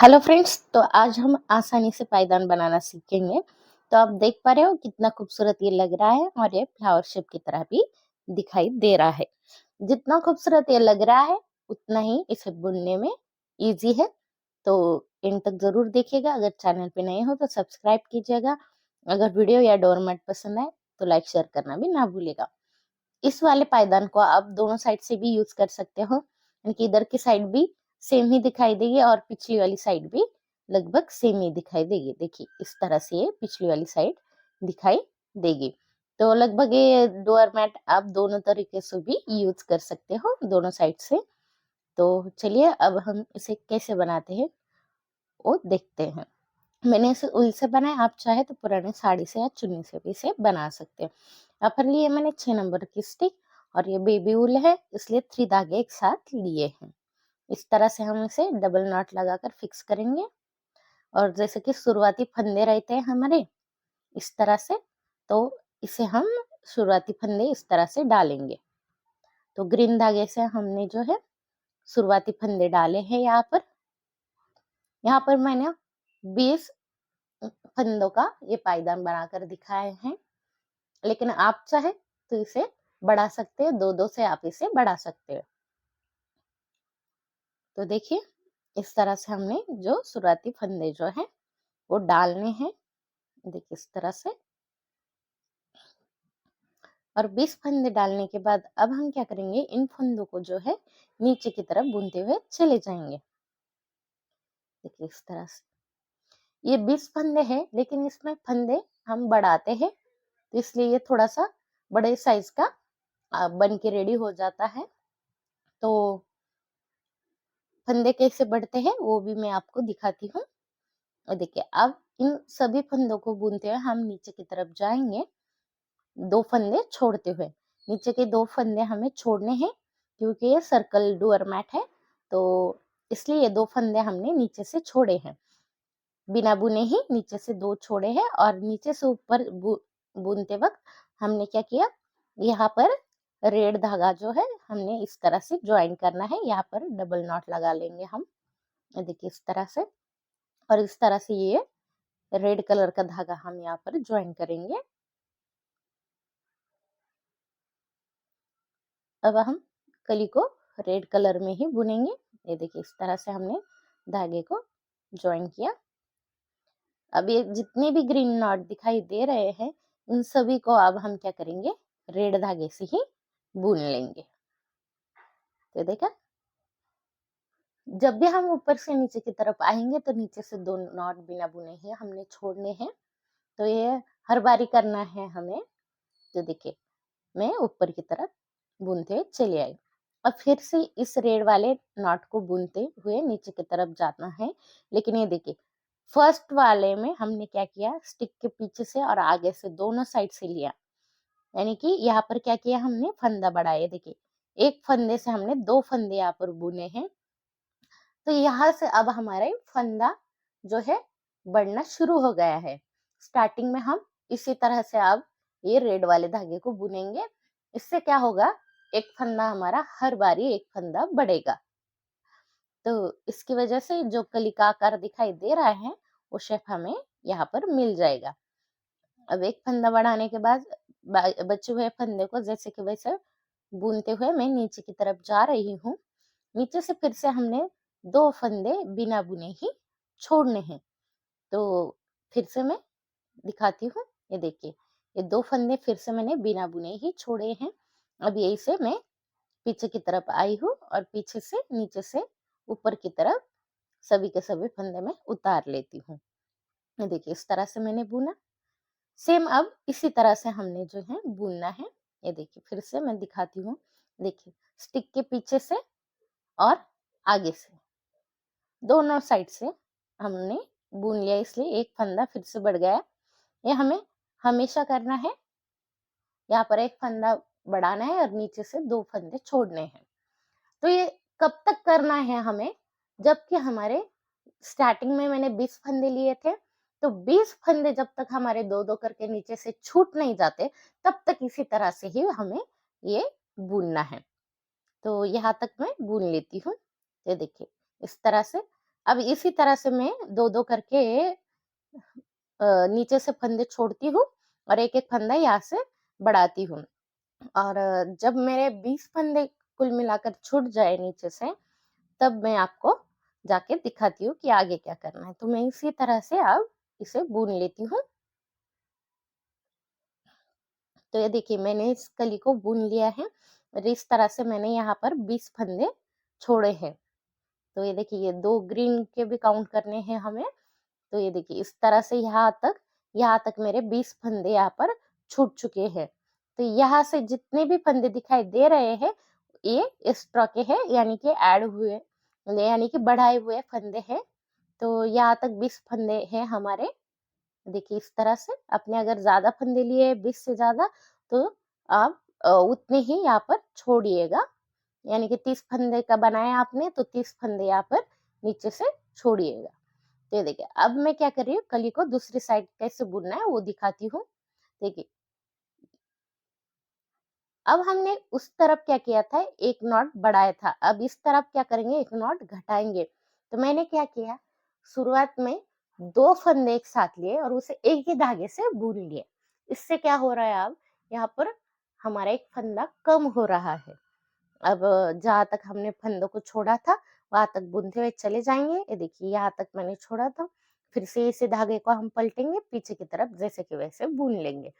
Hello friends, तो आज हम आसानी से पायदान बनाना सीखेंगे। तो आप देख पा रहे हो कितना खूबसूरत ये लग रहा है और ये फ्लावर शेप की तरह भी दिखाई दे रहा है। जितना खूबसूरत ये लग रहा है उतना ही इसे बुनने में इजी है। तो एंड तक जरूर देखिएगा। अगर चैनल पे नए हो तो सब्सक्राइब कीजिएगा। अगर वीडियो या डोरमेट पसंद आए तो लाइक शेयर करना भी ना भूलिएगा। इस वाले पायदान को आप दोनों साइड से भी यूज कर सकते हो, यानी कि इधर की साइड भी सेम ही दिखाई देगी और पिछली वाली साइड भी लगभग सेम ही दिखाई देगी। देखिए इस तरह से ये पिछली वाली साइड दिखाई देगी। तो लगभग ये डोर मैट आप दोनों तरीके से भी यूज कर सकते हो, दोनों साइड से। तो चलिए अब हम इसे कैसे बनाते हैं वो देखते हैं। मैंने इसे ऊल से बनाया, आप चाहे तो पुराने साड़ी से या चुन्नी से भी इसे बना सकते हो। यहाँ पर लिए मैंने 6 नंबर की स्टिक और ये बेबी ऊल है, इसलिए 3 धागे एक साथ लिए हैं। इस तरह से हम इसे डबल नॉट लगाकर फिक्स करेंगे। और जैसे कि शुरुआती फंदे रहते हैं हमारे इस तरह से, तो इसे हम शुरुआती फंदे इस तरह से डालेंगे। तो ग्रीन धागे से हमने जो है शुरुआती फंदे डाले हैं। यहाँ पर मैंने 20 फंदों का ये पायदान बनाकर दिखाए हैं, लेकिन आप चाहे तो इसे बढ़ा सकते हैं, दो दो से आप इसे बढ़ा सकते हैं। तो देखिए इस तरह से हमने जो शुरुआती फंदे जो है वो डालने हैं। देखिए इस तरह से। और 20 फंदे डालने के बाद अब हम क्या करेंगे, इन फंदों को जो है नीचे की तरफ बुनते हुए चले जाएंगे। देखिए इस तरह से ये 20 फंदे हैं, लेकिन इसमें फंदे हम बढ़ाते हैं तो इसलिए ये थोड़ा सा बड़े साइज का बन के रेडी हो जाता है। तो फंदे कैसे बढ़ते हैं वो भी मैं आपको दिखाती हूँ। और देखिए अब इन सभी फंदों को बुनते हुए हम नीचे की तरफ जाएंगे, 2 फंदे छोड़ते हुए। नीचे के 2 फंदे हमें छोड़ने हैं क्योंकि ये सर्कल डोर मैट है, तो इसलिए ये 2 फंदे हमने नीचे से छोड़े हैं। बिना बुने ही नीचे से 2 छोड़े हैं और नीचे से ऊपर बुनते वक्त हमने क्या किया, यहाँ पर रेड धागा जो है हमने इस तरह से ज्वाइन करना है। यहाँ पर डबल नॉट लगा लेंगे हम। देखिए इस तरह से। और इस तरह से ये रेड कलर का धागा हम यहाँ पर ज्वाइन करेंगे। अब हम कली को रेड कलर में ही बुनेंगे। ये देखिए इस तरह से हमने धागे को ज्वाइन किया। अब ये जितने भी ग्रीन नॉट दिखाई दे रहे हैं इन सभी को अब हम क्या करेंगे, रेड धागे से ही बुन लेंगे। तो देखा, जब भी हम ऊपर से नीचे की तरफ आएंगे तो नीचे से 2 नॉट बिना बुने ही हमने छोड़ने हैं। तो ये हर बारी करना है हमें। तो देखिए मैं ऊपर की तरफ बुनते हुए चली आई। अब फिर से इस रेड वाले नॉट को बुनते हुए नीचे की तरफ जाना है। लेकिन ये देखिए फर्स्ट वाले में हमने क्या किया, स्टिक के पीछे से और आगे से दोनों साइड से लिया, यानी कि यहाँ पर क्या किया हमने, फंदा बढ़ाया। देखिए एक फंदे से हमने 2 फंदे यहाँ पर बुने हैं। तो यहाँ से अब हमारे फंदा जो है बढ़ना शुरू हो गया है। स्टार्टिंग में हम इसी तरह से अब ये रेड वाले धागे को बुनेंगे। इससे क्या होगा, एक फंदा हमारा हर बारी एक फंदा बढ़ेगा। तो इसकी वजह से जो कली का आकार दिखाई दे रहा है वो शेप हमें यहाँ पर मिल जाएगा। अब एक फंदा बढ़ाने के बाद बचे हुए फंदे को जैसे कि वैसे बुनते हुए मैं नीचे की तरफ जा रही हूँ। नीचे से फिर से हमने 2 फंदे बिना बुने ही छोड़ने हैं। तो फिर से मैं दिखाती हूँ। ये देखिए ये 2 फंदे फिर से मैंने बिना बुने ही छोड़े हैं। अब यही से मैं पीछे की तरफ आई हूँ और पीछे से नीचे से ऊपर की तरफ सभी के सभी फंदे में उतार लेती हूँ। ये देखिए इस तरह से मैंने बुना। सेम अब इसी तरह से हमने जो है बुनना है। ये देखिए फिर से मैं दिखाती हूँ। देखिए स्टिक के पीछे से और आगे से दोनों साइड से हमने बुन लिया, इसलिए एक फंदा फिर से बढ़ गया। ये हमें हमेशा करना है। यहाँ पर एक फंदा बढ़ाना है और नीचे से 2 फंदे छोड़ने हैं। तो ये कब तक करना है हमें, जबकि हमारे स्टार्टिंग में मैंने 20 फंदे लिए थे, तो 20 फंदे जब तक हमारे 2-2 करके नीचे से छूट नहीं जाते तब तक इसी तरह से ही हमें ये बुनना है। तो यहाँ तक मैं बुन लेती हूँ। ये देखिए इस तरह से। अब इसी तरह से मैं 2-2 करके नीचे से फंदे छोड़ती हूँ और एक-एक फंदा यहाँ से बढ़ाती हूँ। और जब मेरे 20 फंदे कुल मिलाकर छूट जाए नीचे से, तब मैं आपको जाके दिखाती हूँ कि आगे क्या करना है। तो मैं इसी तरह से अब इसे बुन लेती हूँ। तो ये देखिए मैंने इस कली को बुन लिया है और इस तरह से मैंने यहाँ पर 20 फंदे छोड़े हैं। तो ये देखिए ये 2 ग्रीन के भी काउंट करने हैं हमें। तो ये देखिए इस तरह से यहाँ तक मेरे 20 फंदे यहाँ पर छूट चुके हैं। तो यहाँ से जितने भी फंदे दिखाई दे रहे हैं, ये एक्स्ट्रा के हैं, यानी कि ऐड हुए, यानी कि बढ़ाए हुए फंदे हैं। तो यहाँ तक 20 फंदे हैं हमारे। देखिए इस तरह से आपने अगर ज्यादा फंदे लिए 20 से ज्यादा, तो आप उतने ही यहाँ पर छोड़िएगा। यानी कि 30 फंदे का बनाया आपने, तो 30 फंदे यहाँ पर नीचे से छोड़िएगा। तो ये देखिए अब मैं क्या कर रही हूँ, कली को दूसरी साइड कैसे बुनना है वो दिखाती हूँ। देखिए अब हमने उस तरफ क्या किया था, एक नॉट बढ़ाया था। अब इस तरफ क्या करेंगे, एक नॉट घटाएंगे। तो मैंने क्या किया, शुरुआत में 2 फंदे एक साथ लिए और उसे एक ही धागे से बुन लिए। इससे क्या हो रहा है, अब यहाँ पर हमारा एक फंदा कम हो रहा है। अब जहाँ तक हमने फंदों को छोड़ा था वहां तक बुनते हुए चले जाएंगे। ये देखिए यहाँ तक मैंने छोड़ा था, फिर से इसे धागे को हम पलटेंगे पीछे की तरफ, जैसे कि वैसे बुन लेंगे।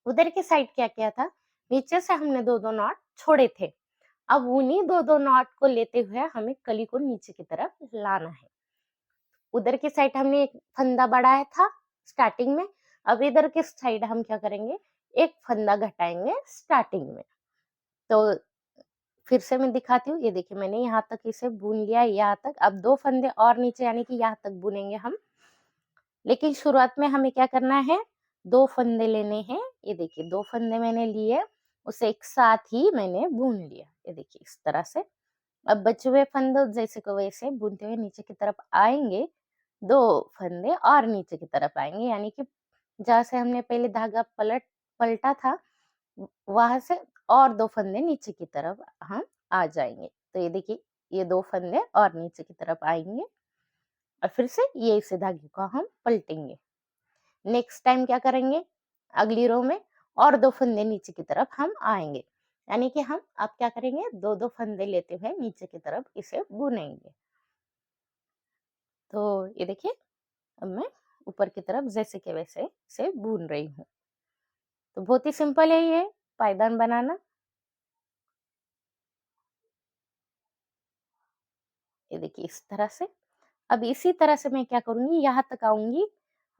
उधर की साइड क्या किया था, नीचे से हमने 2-2 नॉट छोड़े थे। अब उन्हीं 2-2 नॉट को लेते हुए हमें कली को नीचे की तरफ लाना है। उधर की साइड हमने एक फंदा बढ़ाया था स्टार्टिंग में। अब इधर की साइड हम क्या करेंगे, एक फंदा घटाएंगे स्टार्टिंग में। तो फिर से मैं दिखाती हूँ। ये देखिए मैंने यहाँ तक इसे बुन लिया, यहाँ तक। अब 2 फंदे और नीचे, यानी कि यहाँ तक बुनेंगे हम। लेकिन शुरुआत में हमें क्या करना है, 2 फंदे लेने हैं। ये देखिए 2 फंदे मैंने लिए, उसे एक साथ ही मैंने बुन लिया। ये देखिए इस तरह से। अब बचे हुए फंदे जैसे को वैसे बुनते हुए नीचे की तरफ आएंगे। 2 फंदे और नीचे की तरफ आएंगे, यानी कि जहाँ से हमने पहले धागा पलटा था, वहां से और 2 फंदे नीचे की तरफ हम आ जाएंगे। तो ये देखिए ये 2 फंदे और नीचे की तरफ आएंगे और फिर से ये इसे धागे को हम पलटेंगे। नेक्स्ट टाइम क्या करेंगे, अगली रो में और 2 फंदे नीचे की तरफ हम आएंगे। यानी कि हम अब क्या करेंगे, 2-2 फंदे लेते हुए नीचे की तरफ इसे बुनेंगे। तो ये देखिए अब मैं ऊपर की तरफ जैसे के वैसे इसे बुन रही हूँ। तो बहुत ही सिंपल है ये पायदान बनाना। ये देखिए इस तरह से। अब इसी तरह से मैं क्या करूंगी, यहाँ तक आऊंगी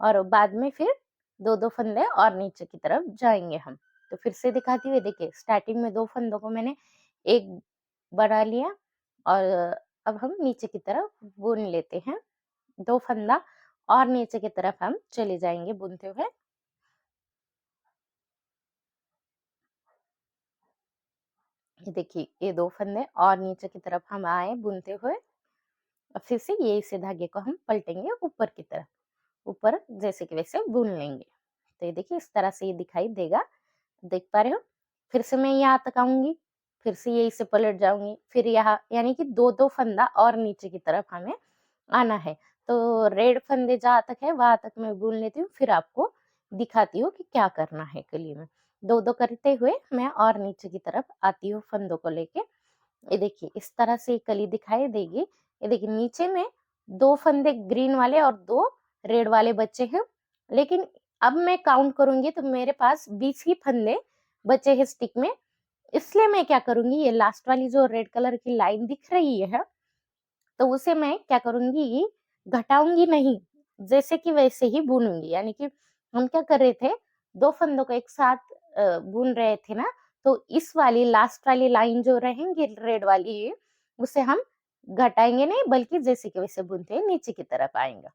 और बाद में फिर 2-2 फंदे और नीचे की तरफ जाएंगे हम। तो फिर से दिखाती हुई, देखिए स्टार्टिंग में 2 फंदों को मैंने एक बना लिया और अब हम नीचे की तरफ बुन लेते हैं। 2 फंदा और नीचे की तरफ हम चले जाएंगे बुनते हुए। ये देखिए ये 2 फंदे और नीचे की तरफ हम आए बुनते हुए और फिर से ये इसे धागे को हम पलटेंगे ऊपर की तरफ, ऊपर जैसे कि वैसे बुन लेंगे। तो ये देखिए इस तरह से ये दिखाई देगा, देख पा रहे हो। फिर से मैं यहाँ तक आऊंगी, फिर से यही से पलट जाऊंगी, फिर यहाँ, यानी कि 2-2 फंदा और नीचे की तरफ हमें आना है। तो रेड फंदे जहाँ तक है वहां तक मैं बुन लेती हूँ, फिर आपको दिखाती हूँ कि क्या करना है कली में। 2-2 करते हुए मैं और नीचे की तरफ आती हूँ फंदों को लेके। ये देखिए इस तरह से कली दिखाई देगी। ये देखिए नीचे में 2 फंदे ग्रीन वाले और 2 रेड वाले बच्चे हैं। लेकिन अब मैं काउंट करूंगी तो मेरे पास 20 ही फंदे बचे हैं स्टिक में। इसलिए मैं क्या करूंगी, ये लास्ट वाली जो रेड कलर की लाइन दिख रही है, तो उसे मैं क्या करूंगी, घटाऊंगी नहीं, जैसे कि वैसे ही बुनूंगी। यानी कि हम क्या कर रहे थे, 2 फंदों को एक साथ बुन रहे थे ना, तो इस वाली लास्ट वाली लाइन जो रहेंगी रेड वाली, उसे हम घटाएंगे नहीं, बल्कि जैसे कि वैसे बुनते हुए नीचे की तरफ आएंगे।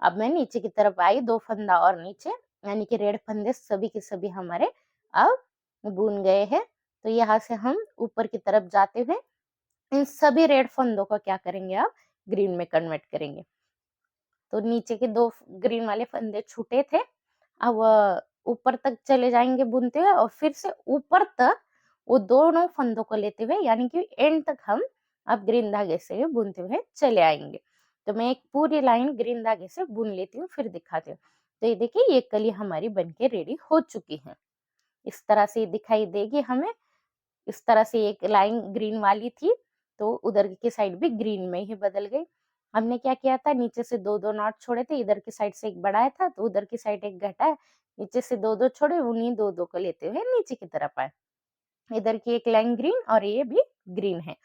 अब मैं नीचे की तरफ आई, 2 फंदा और नीचे, यानी कि रेड फंदे सभी के सभी हमारे अब बुन गए हैं। तो यहाँ से हम ऊपर की तरफ जाते हुए इन सभी रेड फंदों को क्या करेंगे, अब ग्रीन में कन्वर्ट करेंगे। तो नीचे के 2 ग्रीन वाले फंदे छूटे थे, अब ऊपर तक चले जाएंगे बुनते हुए और फिर से ऊपर तक वो दोनों फंदों को लेते हुए, यानी कि एंड तक हम अब ग्रीन धागे से बुनते हुए चले आएंगे। तो मैं एक पूरी लाइन ग्रीन धागे से बुन लेती हूँ, फिर दिखाती हूँ। तो ये देखिए ये कली हमारी बनके रेडी हो चुकी है। इस तरह से दिखाई देगी हमें। इस तरह से एक लाइन ग्रीन वाली थी, तो उधर की साइड भी ग्रीन में ही बदल गई। हमने क्या किया था, नीचे से 2-2 नॉट छोड़े थे, इधर की साइड से एक बढ़ाया था, तो उधर की साइड एक घटाया, नीचे से 2-2 छोड़े, उन्हीं 2-2 को लेते हुए नीचे की तरफ आए। इधर की एक लाइन ग्रीन और ये भी ग्रीन है।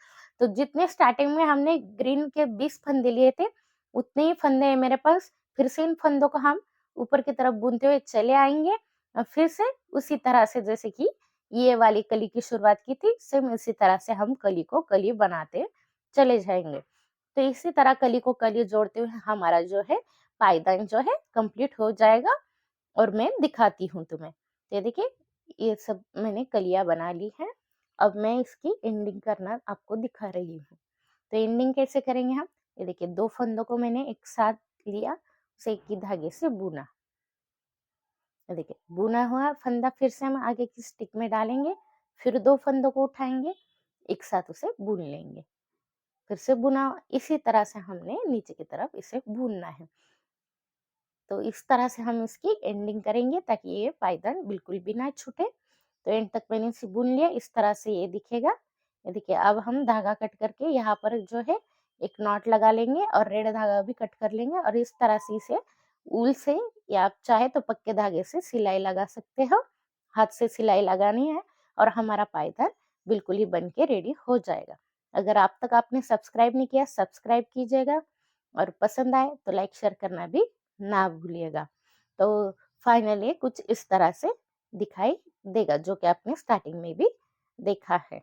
तो जितने स्टार्टिंग में हमने ग्रीन के 20 फंदे लिए थे, उतने ही फंदे हैं मेरे पास। फिर से इन फंदों को हम ऊपर की तरफ बुनते हुए चले आएंगे और फिर से उसी तरह से जैसे कि ये वाली कली की शुरुआत की थी, सेम इसी तरह से हम कली को कली बनाते चले जाएंगे। तो इसी तरह कली को कली जोड़ते हुए हमारा जो है पायदान जो है कंप्लीट हो जाएगा। और मैं दिखाती हूँ तुम्हें। तो ये देखिए ये सब मैंने कलियां बना ली हैं। अब मैं इसकी एंडिंग करना आपको दिखा रही हूँ। तो एंडिंग कैसे करेंगे हम, ये देखिए 2 फंदों को मैंने एक साथ लिया, उसे एक ही धागे से बुना। ये देखिए बुना हुआ फंदा फिर से हम आगे की स्टिक में डालेंगे, फिर 2 फंदों को उठाएंगे, एक साथ उसे बुन लेंगे, फिर से बुना। इसी तरह से हमने नीचे की तरफ इसे बुनना है। तो इस तरह से हम इसकी एंडिंग करेंगे ताकि ये पायदान बिल्कुल भी ना छूटे। तो एंड तक मैंने इसे बुन लिया, इस तरह से ये दिखेगा। ये देखिए अब हम धागा कट करके यहाँ पर जो है एक नॉट लगा लेंगे और रेड धागा भी कट कर लेंगे और इस तरह से इसे ऊल से या आप चाहे तो पक्के धागे से सिलाई लगा सकते हो। हाथ से सिलाई लगानी है और हमारा पायदान बिल्कुल ही बन के रेडी हो जाएगा। अगर आप तक आपने सब्सक्राइब नहीं किया, सब्सक्राइब कीजिएगा और पसंद आए तो लाइक शेयर करना भी ना भूलिएगा। तो फाइनली कुछ इस तरह से दिखाई देगा, जो कि आपने स्टार्टिंग में भी देखा है।